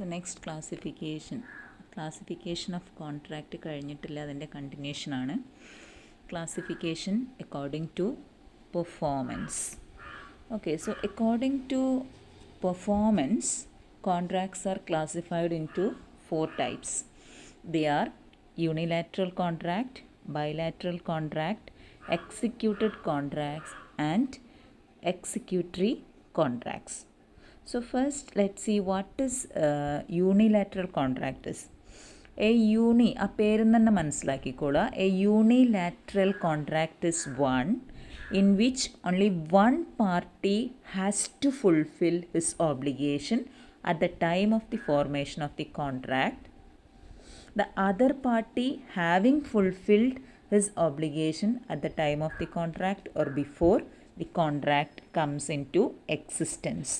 So next classification of contract കഴിഞ്ഞിട്ടില്ല, അതിൻ്റെ continuation ആണ്. Classification according to performance. Okay, so according to performance, contracts are classified into 4 types. They are unilateral contract, bilateral contract, executed contracts and executory contracts. So first let's see what is unilateral contract is. ആ പേരിൽ തന്നെ മനസ്സിലാക്കിക്കോളുക. A unilateral contract is one in which only one party has to fulfill his obligation at the time of the formation of the contract. The other party having fulfilled his obligation at the time of the contract or before the contract comes into existence.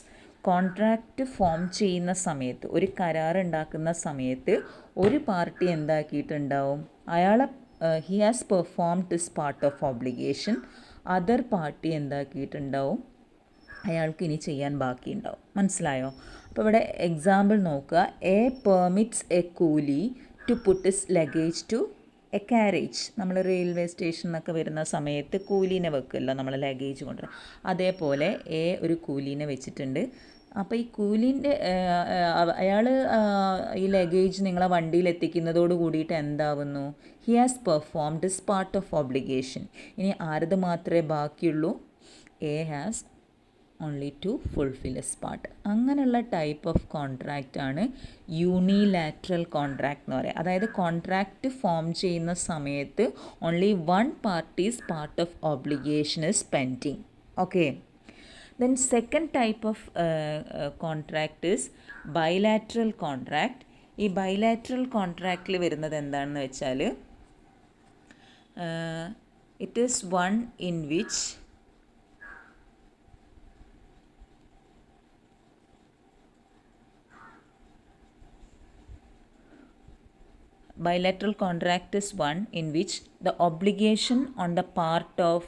Contract form ചെയ്യുന്ന സമയത്ത്, ഒരു കരാർ ഉണ്ടാക്കുന്ന സമയത്ത് ഒരു party എന്താക്കിയിട്ടുണ്ടാവും, അയാളെ he has performed his part of obligation. Other party എന്താക്കിയിട്ടുണ്ടാവും, അയാൾക്ക് ഇനി ചെയ്യാൻ ബാക്കിയുണ്ടാവും. മനസ്സിലായോ? അപ്പോൾ ഇവിടെ എക്സാമ്പിൾ നോക്കുക. A permits a coolie to put his luggage to a carriage. നമ്മൾ റെയിൽവേ സ്റ്റേഷനിലൊക്കെ വരുന്ന സമയത്ത് കൂലീനെ വെക്കുമല്ലോ നമ്മൾ ലഗേജ് കൊണ്ടുവരാം. അതേപോലെ എ ഒരു കൂലീനെ വെച്ചിട്ടുണ്ട്. അപ്പോൾ ഈ കൂലീൻ്റെ അയാൾ ഈ ലഗേജ് നിങ്ങളെ വണ്ടിയിൽ എത്തിക്കുന്നതോട് കൂടിയിട്ട് എന്താവുന്നു, he has performed his part of obligation. ഇനി ആരത് മാത്രമേ ബാക്കിയുള്ളൂ, A has only to fulfil his part. അങ്ങനെയുള്ള ടൈപ്പ് ഓഫ് കോൺട്രാക്റ്റ് ആണ് യൂണിലാറ്ററൽ കോൺട്രാക്ട് എന്ന് പറയുക. അതായത് കോൺട്രാക്റ്റ് ഫോം ചെയ്യുന്ന സമയത്ത് only one party's part of obligation is pending. Okay. Then second type of contract is bilateral contract. ഈ bilateral കോൺട്രാക്റ്റിൽ വരുന്നത് എന്താണെന്ന് വെച്ചാൽ, it is one in which bilateral contract is one in which the obligation on the part of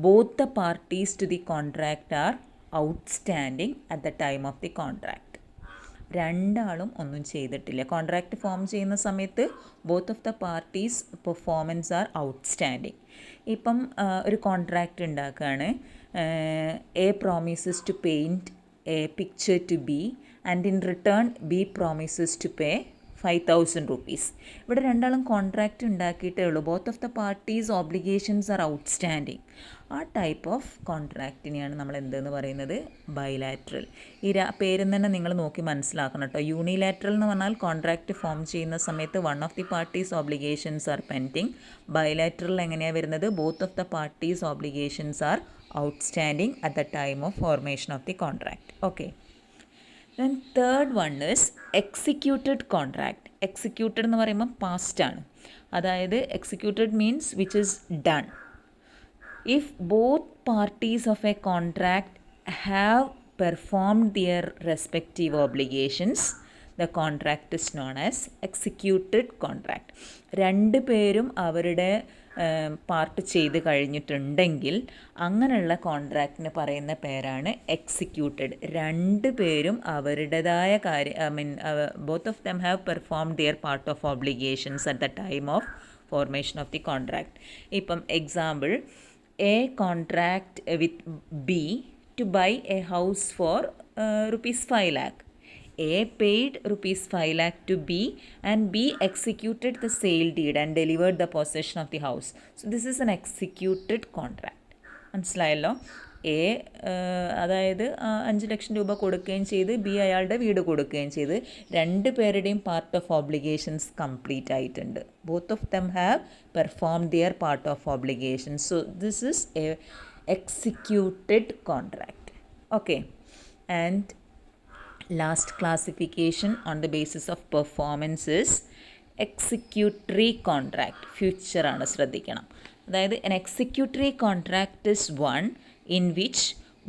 both the parties to the contract are outstanding at the time of the contract. രണ്ടാളും ഒന്നും ചെയ്തിട്ടില്ല. Contract form ചെയ്യുന്ന സമയത്ത് both of the parties performance are outstanding. ഇപ്പം ഒരു contract ഉണ്ടാക്കുകയാണ്. A promises to paint a picture to B and in return B promises to pay 5,000 rupees. ഇവിടെ രണ്ടാളും കോൺട്രാക്റ്റ് ഉണ്ടാക്കിയിട്ടേ ഉള്ളൂ. Both of the parties obligations are outstanding. ആ type of കോൺട്രാക്റ്റിനെയാണ് നമ്മൾ എന്തെന്ന് പറയുന്നത്, ബൈലാറ്ററൽ. ഈ പേരിൽ തന്നെ നിങ്ങൾ നോക്കി മനസ്സിലാക്കണം കേട്ടോ. യൂണിലാറ്ററൽ എന്ന് പറഞ്ഞാൽ കോൺട്രാക്റ്റ് ഫോം ചെയ്യുന്ന സമയത്ത് one of the parties obligations are pending. Bilateral എങ്ങനെയാണ് വരുന്നത്, both of the parties obligations are outstanding at the time of formation of the contract. Okay. Then third one is executed contract. Executed എന്ന് പറയുമ്പോൾ past ആണ്. അതായത് executed means which is done. If both parties of a contract have performed their respective obligations, the contract is known as executed contract. രണ്ട് പേരും അവരുടെ part ചെയ്ത് കഴിഞ്ഞിട്ടുണ്ടെങ്കിൽ അങ്ങനെയുള്ള കോൺട്രാക്റ്റിന് പറയുന്ന പേരാണ് എക്സിക്യൂട്ടഡ്. രണ്ട് പേരും അവരുടേതായ both of them have performed their part of obligations at the time of formation of the contract. ഇപ്പം example, A contract with B to buy a house for ₹5 lakh. A paid ₹5 lakh to B and B executed the sale deed and delivered the possession of the house. So this is an executed contract. മനസ്സിലായല്ലോ? A അതായത് 5 ലക്ഷം രൂപ കൊടുക്കുകയും ചെയ്ത് B അയാളുടെ വീട് കൊടുക്കുകയും ചെയ്ത് രണ്ട് പേരുടെയും പാർട്ട് ഓഫ് ഓബ്ലിഗേഷൻസ് കംപ്ലീറ്റ് ആയിട്ടുണ്ട്. Both of them have perform their part of obligation. So this is a executed contract. Okay. And last classification on the basis of performance is executory contract. Future ആണ്, ശ്രദ്ധിക്കണം. അതായത് an executory contract is one in which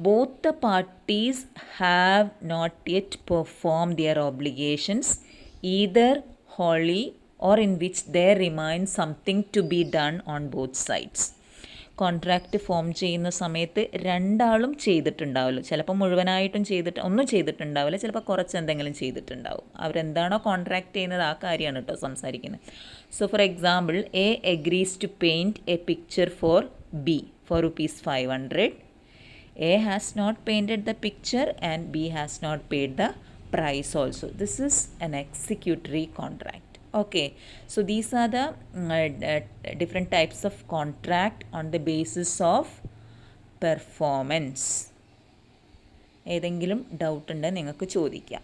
both the parties have not yet performed their obligations either wholly or in which there remains something to be done on both sides. Contract form ചെയ്യുന്ന സമയത്ത് രണ്ടാളും ചെയ്തിട്ടുണ്ടാവില്ല. ചിലപ്പോൾ മുഴുവനായിട്ടും ഒന്നും ചെയ്തിട്ടുണ്ടാവില്ല, ചിലപ്പോൾ കുറച്ച് എന്തെങ്കിലും ചെയ്തിട്ടുണ്ടാവും. അവരെന്താണോ കോൺട്രാക്റ്റ് ചെയ്യുന്നത് ആ കാര്യമാണ് കേട്ടോ സംസാരിക്കുന്നത്. So for example, A agrees to paint a picture for B for ₹500. A has not painted the picture and B has not paid the price also. This is an executory contract. Okay, so these are the different types of contract on the basis of performance. ഏതെങ്കിലും doubt ഉണ്ടെങ്കിൽ നിങ്ങൾക്ക് ചോദിക്കാം.